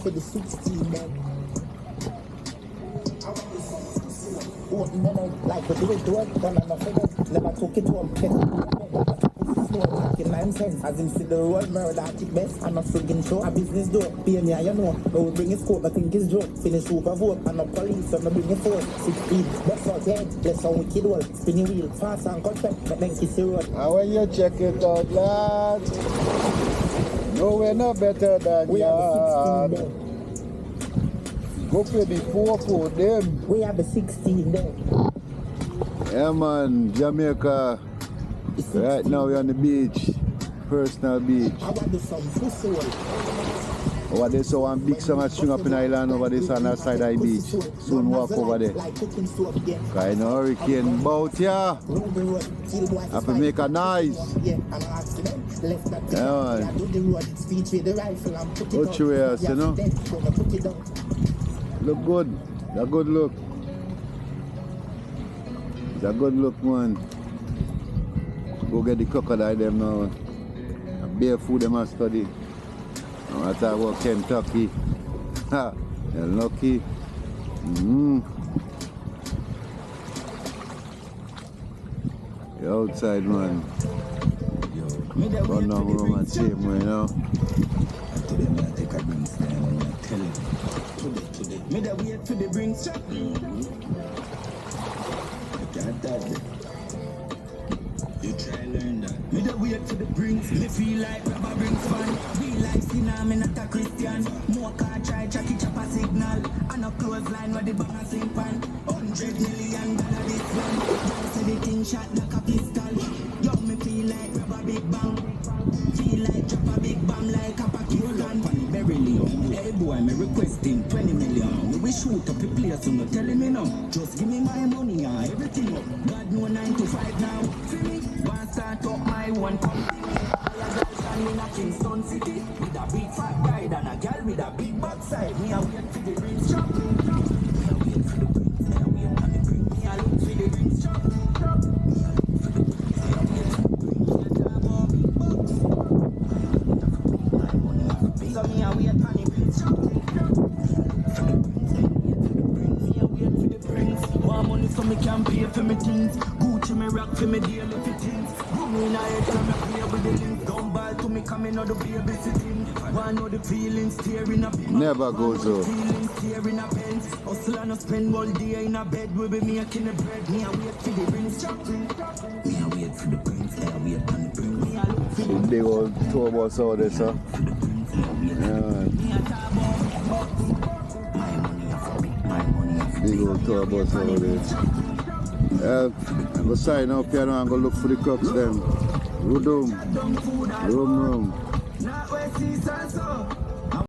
for the 16 then. Open them out like a little door, gone and nothing else. Never took it home, kept it talking nonsense. As him see the road, murder at it best. I'm not friggin' show a business door. Pay me, you know. I will bring a scope, I think it's joke. Finish super vote, and no police, so I bring a force. 16, bust out head, less on wicked wall. Spinning wheel, fast and cut back, but then kiss the road. And when you check it out, lad, no, we're no better than we have the 16 there. Go play the 4 them. We have the 16 there. Yeah, man, Jamaica. Right now we're on the beach, personal beach. I want to do some pussy. Over there, so one big song string up in Island over there on that side of the beach. Soon walk over there. Cause no hurricane bout ya. Have to make a noise. Yeah, man. What you wear, you know? Look good. A good look. It's a good look, man. Go get the crocodile them now. Bear food them and study. I talk about Kentucky. Ha! You're lucky. You're outside, man. Run down home and same way, you know. Today, I take a drink stand and I tell him. Today. Me da wait for the bring strap. I can't touch it. You try learn that. Me da wait for the brings. Me feel like rubber brings fun. Be like sinner, me not a Christian. More car try Jackie chop a signal. And a clothesline where the bang a sing pan. $100 million this one. Don't say the thing shot like a pistol. Yo, me feel like rubber big bang. Feel like drop a big bomb like a Pakistan. Hey boy, me requesting 20 million. We shoot up the place, so no telling me no. Just give me my money and everything up. God no 9 to 5 now. Feel me? Want start up my one company. I a girl standing in a Kingston City with a big fat ride and a girl with a big backside. Me a wait for the rings shop. Me a wait for the brings. Me a wait for the brings. Me a look for the rings shop. So me a wait for the brings shop. Want money so me can pay for me things. Gucci me rock for me daily fittings. Room in a head so me play with the links. Don't ball to me coming out the babysitting. Want know the feelings tearing up. Never goes off. Feelings tearing up pens. Hustle and spend all day in a bed. We be making the bread. Me a wait for the brings. Me a wait for the brings. Me a wait for the brings. Me a look for the They all tour bus out there, sir. Big old tour bus over there. I'm going to sign up here now and go look for the cocks then. Room. Not where seasons so.